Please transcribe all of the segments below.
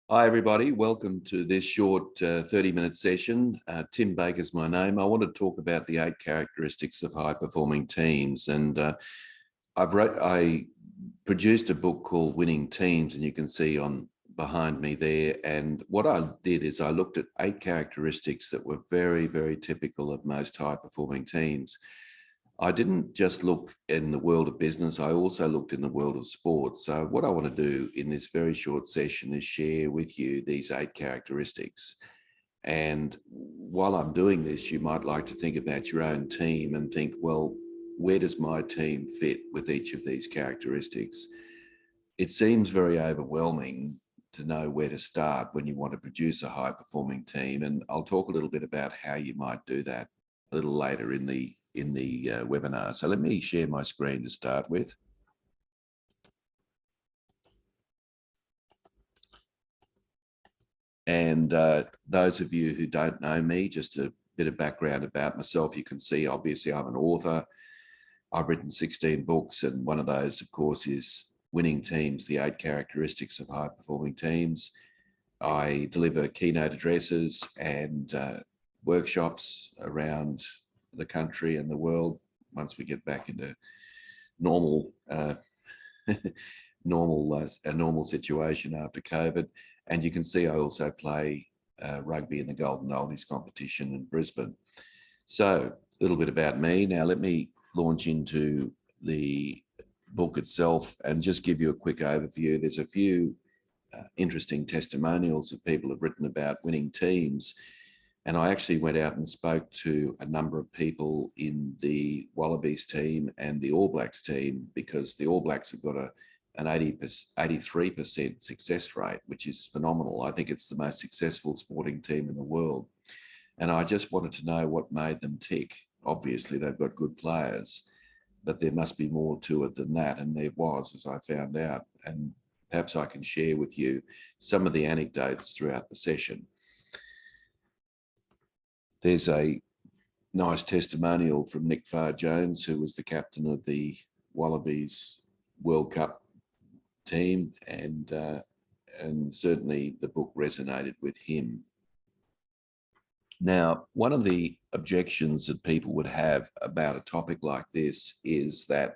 Hi, everybody. Welcome to this short 30-minute session. Tim Baker's my name. I want to talk about the 8 characteristics of high-performing teams. And I produced a book called Winning Teams, and you can see on behind me there. And what I did is I looked at 8 characteristics that were very, very typical of most high-performing teams. I didn't just look in the world of business, I also looked in the world of sports. So what I want to do in this very short session is share with you these 8 characteristics. And while I'm doing this, you might like to think about your own team and think, well, where does my team fit with each of these characteristics? It seems very overwhelming to know where to start when you want to produce a high-performing team. And I'll talk a little bit about how you might do that a little later in the webinar. So let me share my screen to start with. And those of you who don't know me, just a bit of background about myself, you can see obviously I'm an author. I've written 16 books, and one of those, of course, is Winning Teams, the 8 characteristics of high-performing teams. I deliver keynote addresses and workshops around the country and the world once we get back into normal a normal situation after COVID. And you can see I also play rugby in the Golden Oldies competition in Brisbane. So a little bit about me. Now let me launch into the book itself and just give you a quick overview. There's a few interesting testimonials that people have written about winning teams. And I actually went out and spoke to a number of people in the Wallabies team and the All Blacks team, because the All Blacks have got an 83% success rate, which is phenomenal. I think it's the most successful sporting team in the world. And I just wanted to know what made them tick. Obviously, they've got good players, but there must be more to it than that. And there was, as I found out. And perhaps I can share with you some of the anecdotes throughout the session. There's a nice testimonial from Nick Farr-Jones, who was the captain of the Wallabies World Cup team, and certainly the book resonated with him. Now, one of the objections that people would have about a topic like this is that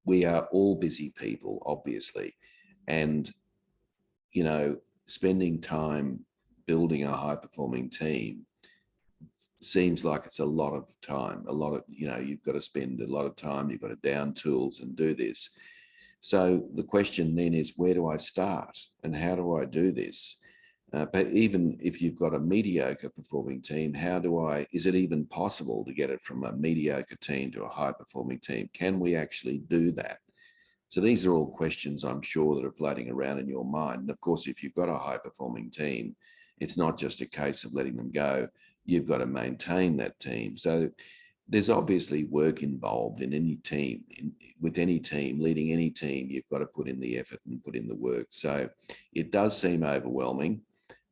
we are all busy people, obviously, and spending time building a high-performing team seems like it's a lot of time, you've got to spend a lot of time, you've got to down tools and do this. So the question then is, where do I start and how do I do this? But even if you've got a mediocre performing team, is it even possible to get it from a mediocre team to a high performing team? Can we actually do that? So these are all questions I'm sure that are floating around in your mind. And of course, if you've got a high performing team, it's not just a case of letting them go. You've got to maintain that team. So there's obviously work involved in any team, with any team, leading any team, you've got to put in the effort and put in the work. So it does seem overwhelming,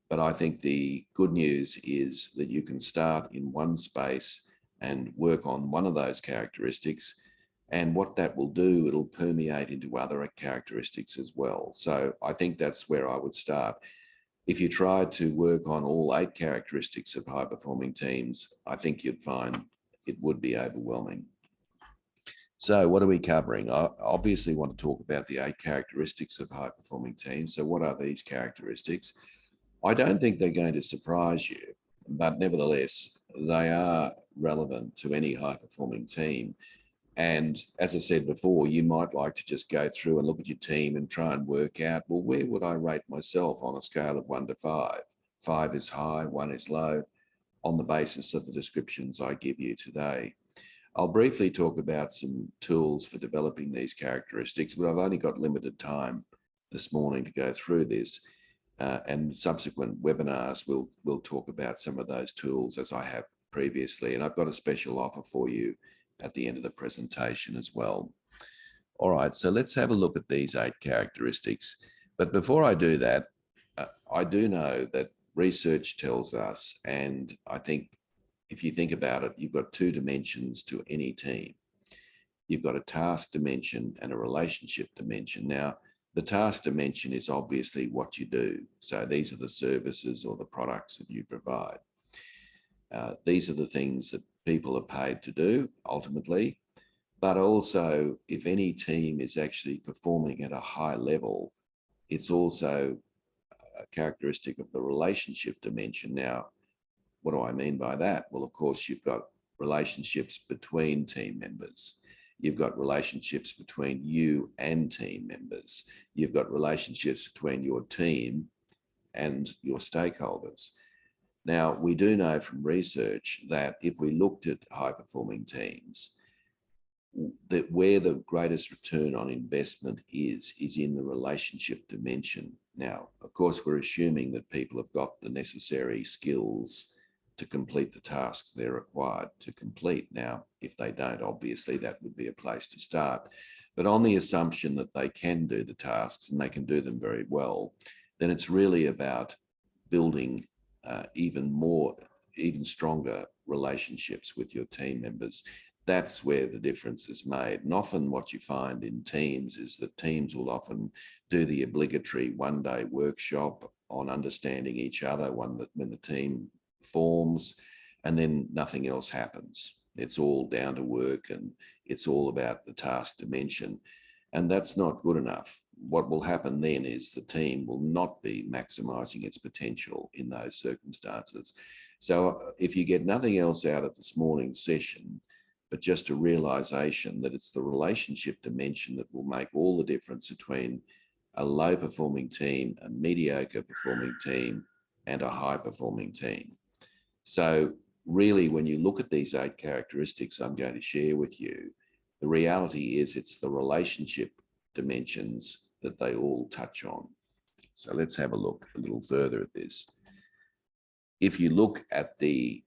but I think the good news is that you can start in one space and work on one of those characteristics. And what that will do, it'll permeate into other characteristics as well. So I think that's where I would start. If you tried to work on all 8 characteristics of high-performing teams, I think you'd find it would be overwhelming. So what are we covering? I obviously want to talk about the 8 characteristics of high-performing teams. So what are these characteristics? I don't think they're going to surprise you, but nevertheless, they are relevant to any high-performing team. And as I said before, you might like to just go through and look at your team and try and work out, well, where would I rate myself on a scale of 1 to 5? 5 is high, 1 is low, on the basis of the descriptions I give you today. I'll briefly talk about some tools for developing these characteristics, but I've only got limited time this morning to go through this. And subsequent webinars, we'll talk about some of those tools as I have previously. And I've got a special offer for you at the end of the presentation as well. All right, so let's have a look at these 8 characteristics. But before I do that, I do know that research tells us, and I think if you think about it, you've got 2 dimensions to any team. You've got a task dimension and a relationship dimension. Now, The task dimension is obviously what you do. So these are the services or the products that you provide. These are the things that people are paid to do ultimately. But also, if any team is actually performing at a high level, it's also a characteristic of the relationship dimension. Now, what do I mean by that? Well, of course, you've got relationships between team members. You've got relationships between you and team members. You've got relationships between your team and your stakeholders. Now, we do know from research that if we looked at high-performing teams, that where the greatest return on investment is in the relationship dimension. Now, of course, we're assuming that people have got the necessary skills to complete the tasks they're required to complete. Now, if they don't, obviously that would be a place to start. But on the assumption that they can do the tasks and they can do them very well, then it's really about building even stronger relationships with your team members. That's where the difference is made. And often what you find in teams is that teams will often do the obligatory one-day workshop on understanding each other when the team forms, and then nothing else happens. It's all down to work and it's all about the task dimension. And that's not good enough. What will happen then is the team will not be maximizing its potential in those circumstances. So if you get nothing else out of this morning's session, but just a realization that it's the relationship dimension that will make all the difference between a low performing team, a mediocre performing team, and a high performing team. So really, when you look at these 8 characteristics I'm going to share with you, the reality is it's the relationship dimensions that they all touch on. So let's have a look a little further at this. If you look at the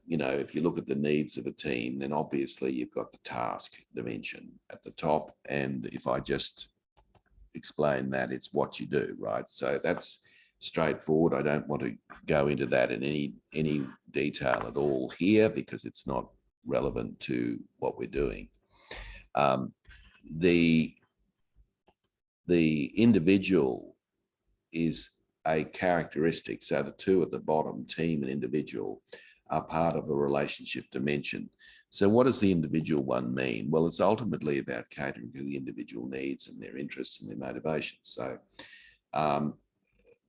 if you look at the needs of a team, then obviously you've got the task dimension at the top. And if I just explain that, it's what you do, right? So that's straightforward. I don't want to go into that in any detail at all here because it's not relevant to what we're doing. The individual is a characteristic. So the 2 at the bottom, team and individual, are part of the relationship dimension. So what does the individual one mean? Well, it's ultimately about catering to the individual needs and their interests and their motivations. So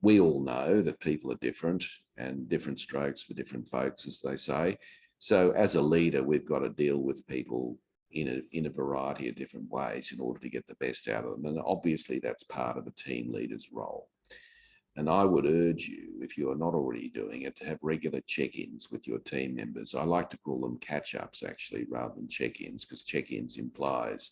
we all know that people are different and different strokes for different folks, as they say. So as a leader, we've got to deal with people in a variety of different ways in order to get the best out of them. And obviously that's part of a team leader's role. And I would urge you, if you are not already doing it, to have regular check-ins with your team members. I like to call them catch-ups actually, rather than check-ins, because check-ins implies,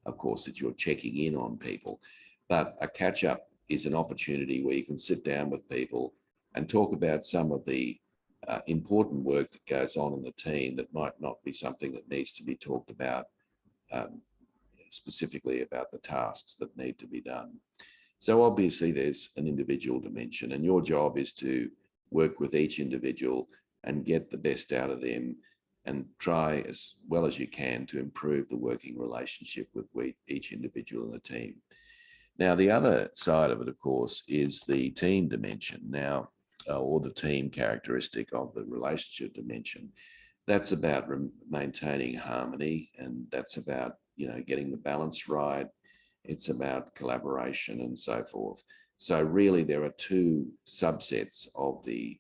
of course, that you're checking in on people. But a catch-up is an opportunity where you can sit down with people and talk about some of the important work that goes on in the team that might not be something that needs to be talked about specifically about the tasks that need to be done. So obviously there's an individual dimension, and your job is to work with each individual and get the best out of them and try as well as you can to improve the working relationship with each individual in the team. Now, the other side of it, of course, is the team dimension now, or the team characteristic of the relationship dimension. That's about maintaining harmony, and that's about, getting the balance right. It's about collaboration and so forth. So really there are 2 subsets of the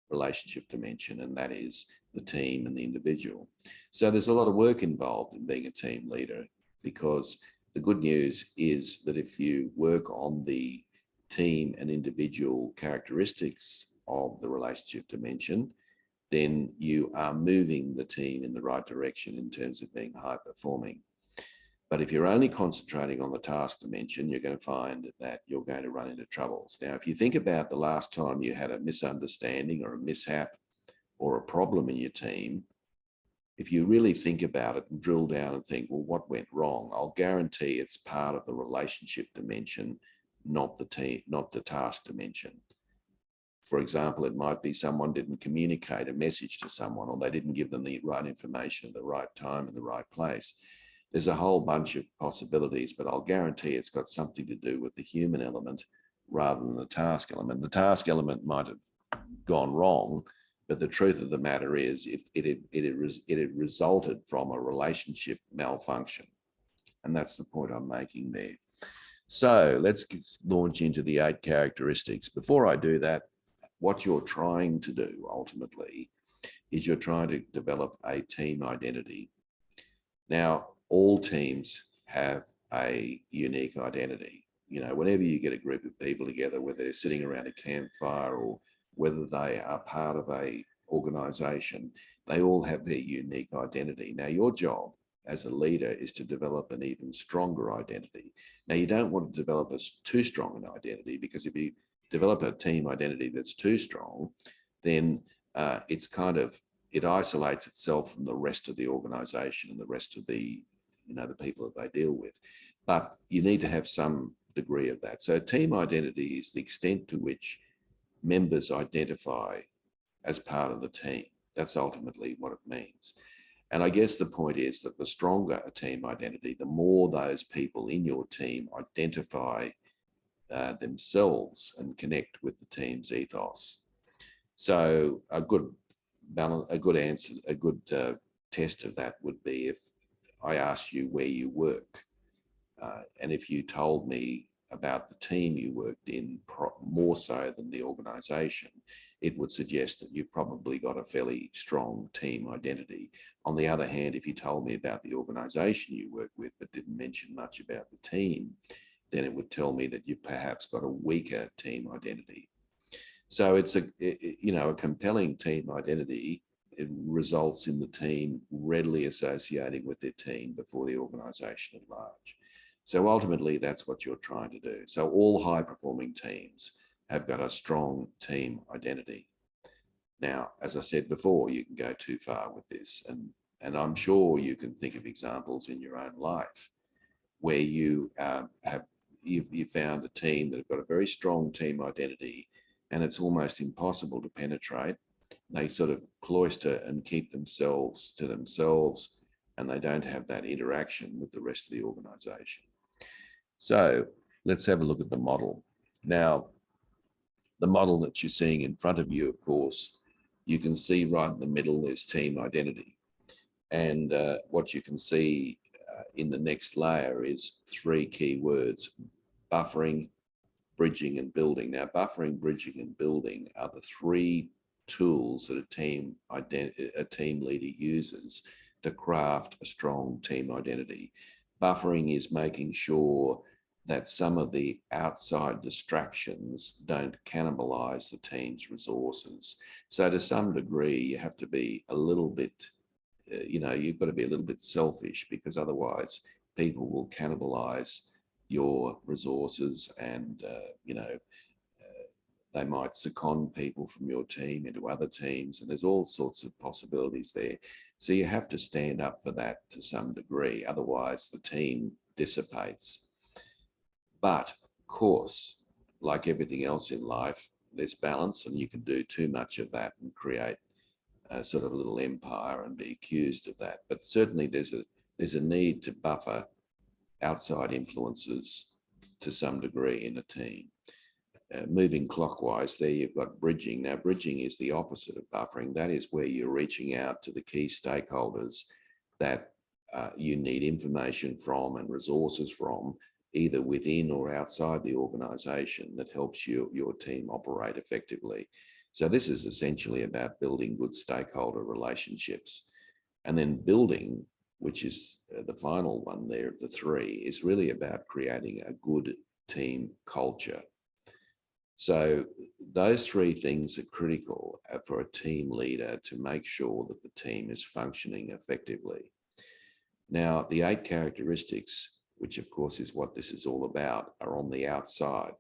relationship dimension, and that is the team and the individual. So there's a lot of work involved in being a team leader, because the good news is that if you work on the team and individual characteristics of the relationship dimension, then you are moving the team in the right direction in terms of being high performing. But if you're only concentrating on the task dimension, you're going to find that you're going to run into troubles. Now, if you think about the last time you had a misunderstanding or a mishap or a problem in your team, if you really think about it and drill down and think, well, what went wrong? I'll guarantee it's part of the relationship dimension, not the task dimension. For example, it might be someone didn't communicate a message to someone, or they didn't give them the right information at the right time in the right place. There's a whole bunch of possibilities, but I'll guarantee it's got something to do with the human element rather than the task element. The task element might have gone wrong, but the truth of the matter is it had resulted from a relationship malfunction. And that's the point I'm making there. So let's launch into the 8 characteristics. Before I do that, what you're trying to do ultimately is you're trying to develop a team identity. Now, all teams have a unique identity. You know, whenever you get a group of people together, whether they're sitting around a campfire or whether they are part of a organization, they all have their unique identity. Now, your job as a leader is to develop an even stronger identity. Now, you don't want to develop a too strong an identity, because if you develop a team identity that's too strong, then it isolates itself from the rest of the organization and the rest of the people that they deal with. But you need to have some degree of that. So team identity is the extent to which members identify as part of the team. That's ultimately what it means. And I guess the point is that the stronger a team identity, the more those people in your team identify themselves and connect with the team's ethos. So a good test of that would be if I asked you where you work, and if you told me about the team you worked in more so than the organization, it would suggest that you've probably got a fairly strong team identity. On the other hand, if you told me about the organization you work with but didn't mention much about the team, then it would tell me that you've perhaps got a weaker team identity. So it's a compelling team identity. It results in the team readily associating with their team before the organization at large. So ultimately, that's what you're trying to do. So all high-performing teams have got a strong team identity. Now, as I said before, you can go too far with this, and I'm sure you can think of examples in your own life where you you've found a team that have got a very strong team identity, and it's almost impossible to penetrate. They sort of cloister and keep themselves to themselves, and they don't have that interaction with the rest of the organization. So let's have a look at the model. Now, the model that you're seeing in front of you, of course, you can see right in the middle is team identity. And what you can see in the next layer is 3 key words: buffering, bridging, and building. Now, buffering, bridging, and building are the 3 tools that a team leader uses to craft a strong team identity. Buffering is making sure that some of the outside distractions don't cannibalize the team's resources. So to some degree, you have to be a little bit, you've got to be a little bit selfish, because otherwise people will cannibalize your resources, and they might second people from your team into other teams, and there's all sorts of possibilities there. So you have to stand up for that to some degree, otherwise the team dissipates. But of course, like everything else in life, there's balance, and you can do too much of that and create a sort of a little empire and be accused of that. But certainly there's a need to buffer outside influences to some degree in a team. Moving clockwise there, you've got bridging. Now, bridging is the opposite of buffering. That is where you're reaching out to the key stakeholders that you need information from and resources from, either within or outside the organization, that helps your team operate effectively. So this is essentially about building good stakeholder relationships. And then building, which is the final one there of the 3, is really about creating a good team culture. So those 3 things are critical for a team leader to make sure that the team is functioning effectively. Now, the 8 characteristics, which of course is what this is all about, are on the outside.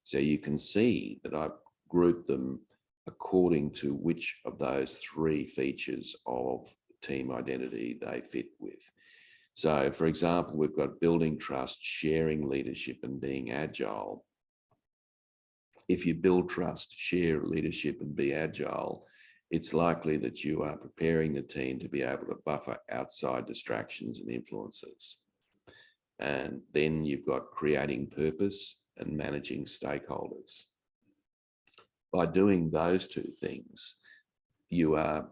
So you can see that I've grouped them according to which of those 3 features of team identity they fit with. So for example, we've got building trust, sharing leadership, and being agile. If you build trust, share leadership, and be agile, it's likely that you are preparing the team to be able to buffer outside distractions and influences. And then you've got creating purpose and managing stakeholders. By doing those two things, you are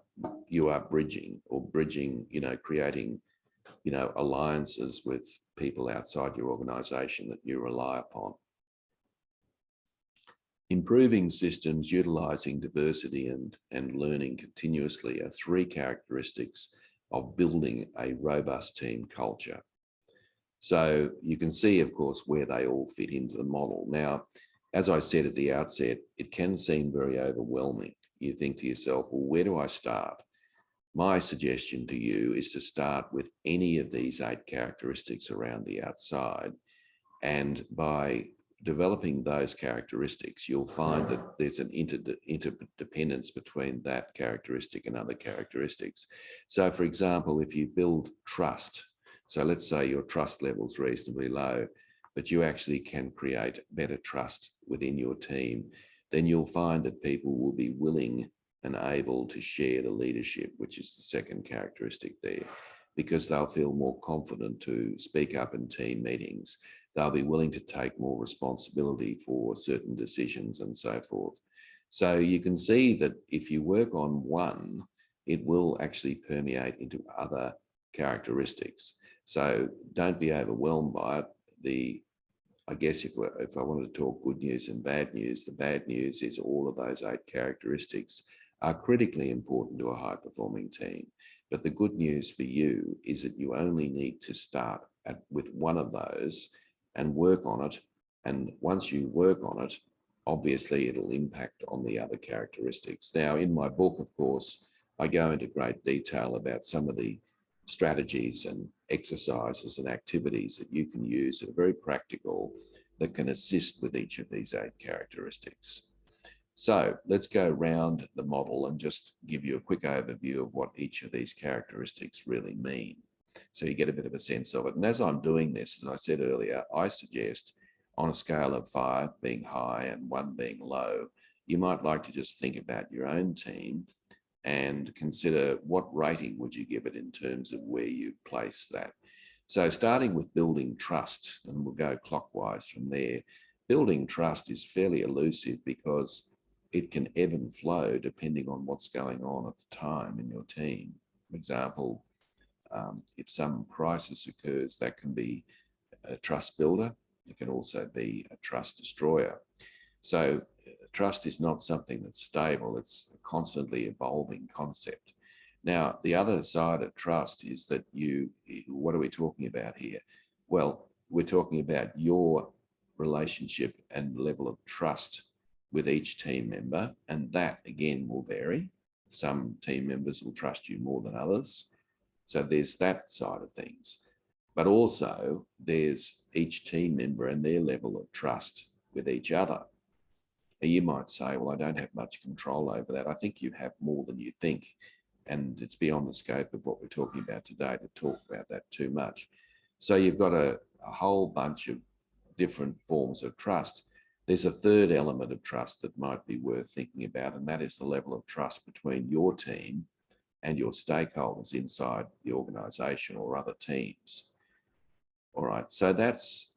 bridging, creating, alliances with people outside your organization that you rely upon. Improving systems, utilizing diversity and learning continuously are three characteristics of building a robust team culture. So you can see, of course, where they all fit into the model. Now, as I said at the outset, it can seem very overwhelming. You think to yourself, well, where do I start? My suggestion to you is to start with any of these 8 characteristics around the outside. And by developing those characteristics, you'll find that there's an interdependence between that characteristic and other characteristics. So for example, if you build trust, so let's say your trust level is reasonably low, but you actually can create better trust within your team, then you'll find that people will be willing and able to share the leadership, which is the second characteristic there, because they'll feel more confident to speak up in team meetings. They'll be willing to take more responsibility for certain decisions and so forth. So you can see that if you work on one, it will actually permeate into other characteristics. So don't be overwhelmed by it. I guess if I wanted to talk good news and bad news, the bad news is all of those 8 characteristics are critically important to a high-performing team. But the good news for you is that you only need to start with one of those and work on it. And once you work on it, obviously it'll impact on the other characteristics. Now, in my book, of course, I go into great detail about some of the strategies and exercises and activities that you can use that are very practical, that can assist with each of these 8 characteristics. So let's go around the model and just give you a quick overview of what each of these characteristics really mean, so you get a bit of a sense of it. And as I'm doing this, as I said earlier, I suggest on a scale of 5 being high and 1 being low, you might like to just think about your own team and consider what rating would you give it in terms of where you place that. So starting with building trust, and we'll go clockwise from there. Building trust is fairly elusive because it can ebb and flow depending on what's going on at the time in your team. For example, if some crisis occurs, that can be a trust builder. It can also be a trust destroyer. So trust is not something that's stable. It's a constantly evolving concept. Now, the other side of trust is that what are we talking about here? Well, we're talking about your relationship and level of trust with each team member. And that again will vary. Some team members will trust you more than others. So there's that side of things. But also there's each team member and their level of trust with each other. You might say, well, I don't have much control over that. I think you have more than you think. And it's beyond the scope of what we're talking about today to talk about that too much. So you've got a whole bunch of different forms of trust. There's a third element of trust that might be worth thinking about, and that is the level of trust between your team and your stakeholders inside the organization or other teams. All right, so that's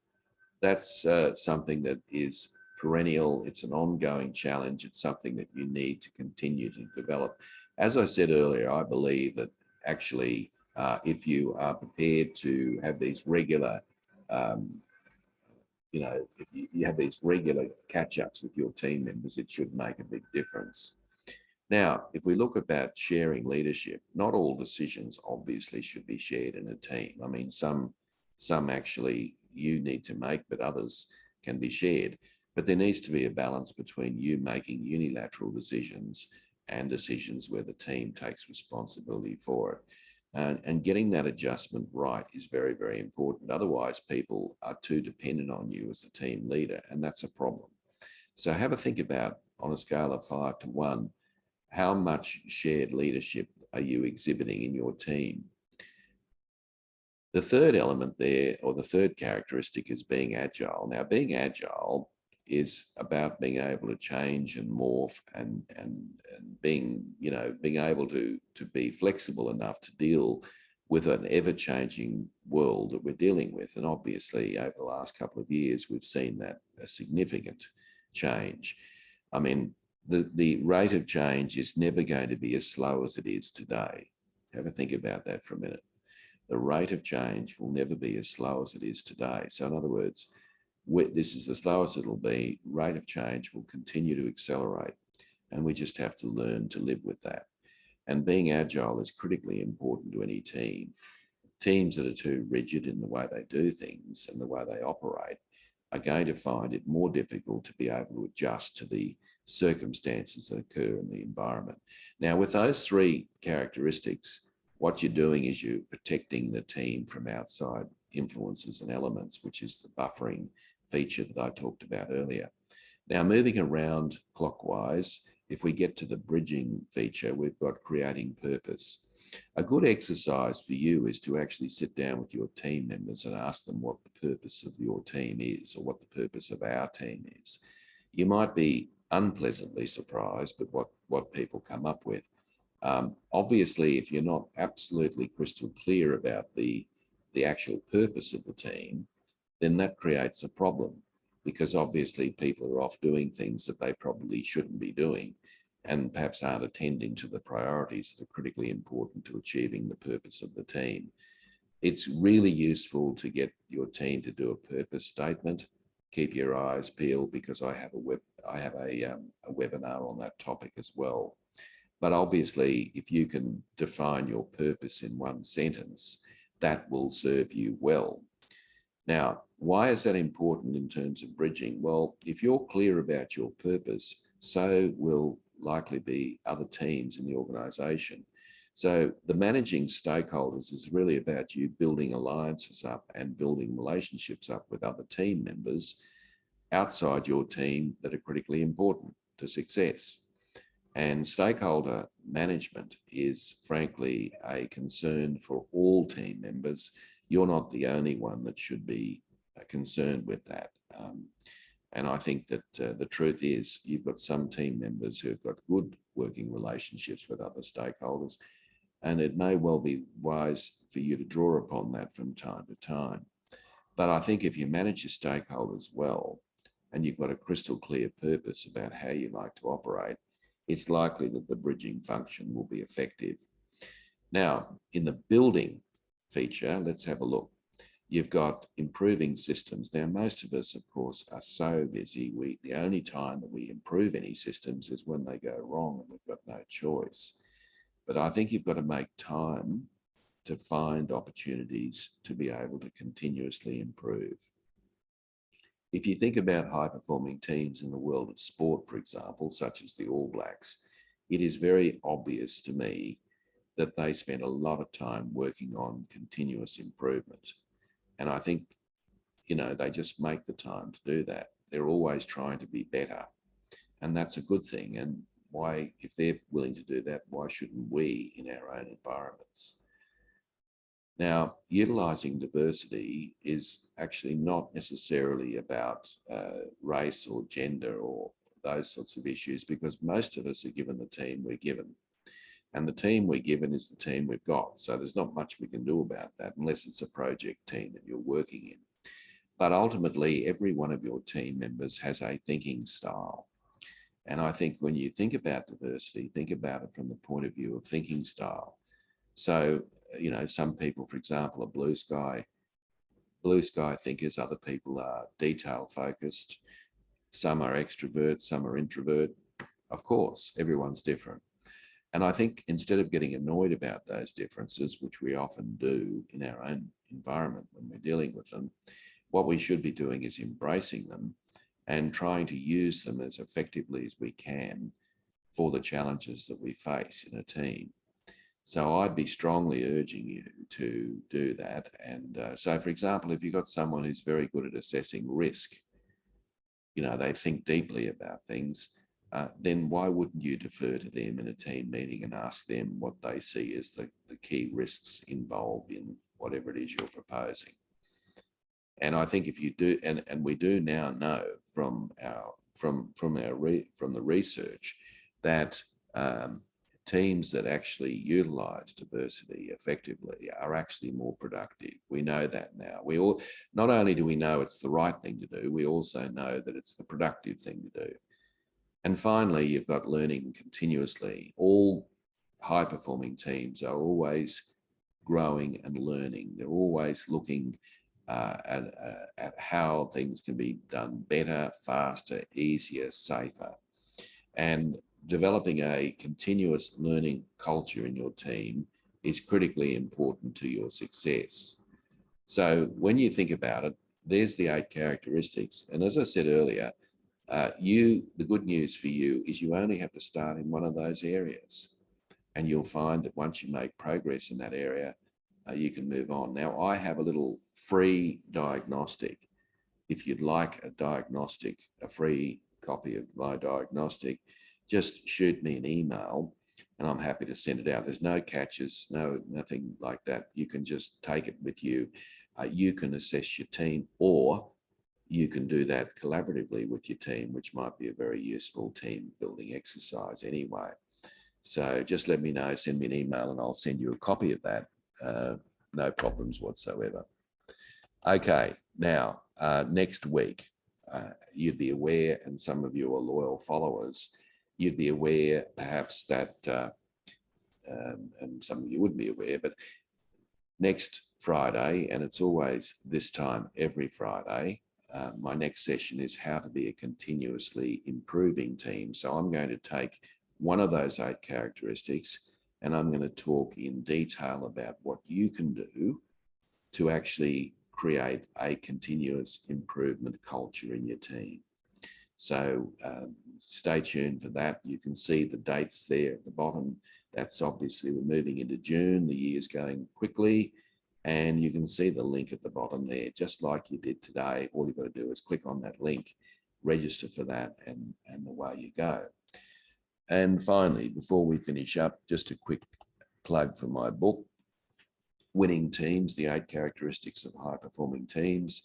something that is perennial. It's an ongoing challenge. It's something that you need to continue to develop. As I said earlier, I believe that actually, if you are prepared to have these regular, if you have these regular catch-ups with your team members, it should make a big difference. Now, if we look about sharing leadership, not all decisions obviously should be shared in a team. I mean, some actually you need to make, but others can be shared. But there needs to be a balance between you making unilateral decisions and decisions where the team takes responsibility for it. And getting that adjustment right is very, very important. Otherwise, people are too dependent on you as the team leader, and that's a problem. So have a think about, on a scale of 5 to 1, how much shared leadership are you exhibiting in your team? The third element there, or the third characteristic, is being agile. Now, being agile is about being able to change and morph and being, being able to be flexible enough to deal with an ever-changing world that we're dealing with. And obviously, over the last couple of years, we've seen that a significant change. I mean, the rate of change is never going to be as slow as it is today. Have a think about that for a minute. The rate of change will never be as slow as it is today. So in other words, this is the slowest it'll be. Rate of change will continue to accelerate, and we just have to learn to live with that. And being agile is critically important to any team. Teams that are too rigid in the way they do things and the way they operate are going to find it more difficult to be able to adjust to the circumstances that occur in the environment. Now, with those three characteristics, what you're doing is you're protecting the team from outside influences and elements, which is the buffering feature that I talked about earlier. Now, moving around clockwise, if we get to the bridging feature, we've got creating purpose. A good exercise for you is to actually sit down with your team members and ask them what the purpose of your team is, or what the purpose of our team is. You might be unpleasantly surprised at what people come up with. Obviously, if you're not absolutely crystal clear about the actual purpose of the team, then that creates a problem, because obviously people are off doing things that they probably shouldn't be doing, and perhaps aren't attending to the priorities that are critically important to achieving the purpose of the team. It's really useful to get your team to do a purpose statement. Keep your eyes peeled, because I have a webinar on that topic as well. But obviously, if you can define your purpose in one sentence, that will serve you well. Now, why is that important in terms of bridging? Well, if you're clear about your purpose, so will likely be other teams in the organization. So the managing stakeholders is really about you building alliances up and building relationships up with other team members outside your team that are critically important to success. And stakeholder management is frankly a concern for all team members. You're not the only one that should be concerned with that. And I think that the truth is, you've got some team members who've got good working relationships with other stakeholders, and it may well be wise for you to draw upon that from time to time. But I think if you manage your stakeholders well, and you've got a crystal clear purpose about how you like to operate, it's likely that the bridging function will be effective. Now, in the building feature, let's have a look. You've got improving systems. Now, most of us, of course, are so busy. The only time that we improve any systems is when they go wrong and we've got no choice. But I think you've got to make time to find opportunities to be able to continuously improve. If you think about high-performing teams in the world of sport, for example, such as the All Blacks, it is very obvious to me that they spend a lot of time working on continuous improvement. And I think, they just make the time to do that. They're always trying to be better. And that's a good thing. And why, if they're willing to do that, why shouldn't we in our own environments? Now, utilising diversity is actually not necessarily about race or gender or those sorts of issues, because most of us are given the team we're given. And the team we're given is the team we've got. So there's not much we can do about that unless it's a project team that you're working in. But ultimately, every one of your team members has a thinking style. And I think when you think about diversity, think about it from the point of view of thinking style. So, some people, for example, are blue sky thinkers. Other people are detail focused. Some are extrovert, some are introvert. Of course, everyone's different. And I think instead of getting annoyed about those differences, which we often do in our own environment when we're dealing with them, what we should be doing is embracing them and trying to use them as effectively as we can for the challenges that we face in a team. So I'd be strongly urging you to do that. And so, for example, if you've got someone who's very good at assessing risk, they think deeply about things, then why wouldn't you defer to them in a team meeting and ask them what they see as the key risks involved in whatever it is you're proposing? And I think if you do, and we do now know from the research that teams that actually utilize diversity effectively are actually more productive. We know that now. We all, not only do we know it's the right thing to do, we also know that it's the productive thing to do. And finally, you've got learning continuously. All high-performing teams are always growing and learning. They're always looking at how things can be done better, faster, easier, safer. And developing a continuous learning culture in your team is critically important to your success. So when you think about it, there's the 8 characteristics. And as I said earlier, the good news for you is you only have to start in one of those areas. And you'll find that once you make progress in that area, you can move on. Now, I have a little free diagnostic. If you'd like a free copy of my diagnostic, just shoot me an email and I'm happy to send it out. There's no catches, nothing like that. You can just take it with you. You can assess your team, or you can do that collaboratively with your team, which might be a very useful team building exercise anyway. So just let me know, send me an email and I'll send you a copy of that. No problems whatsoever. Okay, now, next week, you'd be aware, and some of you are loyal followers, you'd be aware perhaps that, and some of you wouldn't be aware, but next Friday, and it's always this time every Friday, my next session is how to be a continuously improving team. So I'm going to take one of those 8 characteristics and I'm going to talk in detail about what you can do to actually create a continuous improvement culture in your team. So stay tuned for that. You can see the dates there at the bottom. That's obviously, we're moving into June. The year's going quickly. And you can see the link at the bottom there, just like you did today. All you've got to do is click on that link, register for that, and away you go. And finally, before we finish up, just a quick plug for my book, Winning Teams, the 8 Characteristics of High-Performing Teams.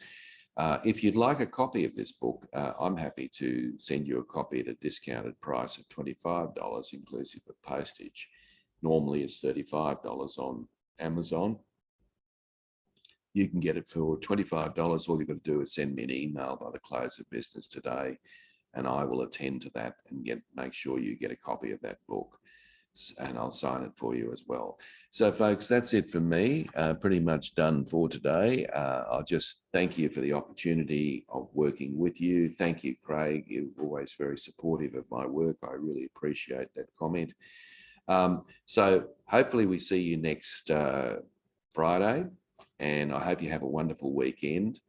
If you'd like a copy of this book, I'm happy to send you a copy at a discounted price of $25, inclusive of postage. Normally it's $35 on Amazon. You can get it for $25. All you've got to do is send me an email by the close of business today, and I will attend to that and make sure you get a copy of that book, and I'll sign it for you as well. So folks, that's it for me. Pretty much done for today. I'll just thank you for the opportunity of working with you. Thank you, Craig. You're always very supportive of my work. I really appreciate that comment. So hopefully we see you next Friday, and I hope you have a wonderful weekend,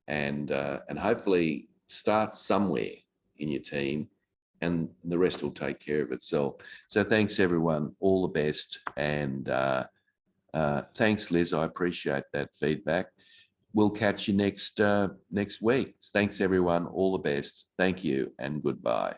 and hopefully start somewhere in your team, and the rest will take care of itself. So thanks everyone, all the best, and thanks Liz, I appreciate that feedback. We'll catch you next week. Thanks everyone, all the best. Thank you and goodbye.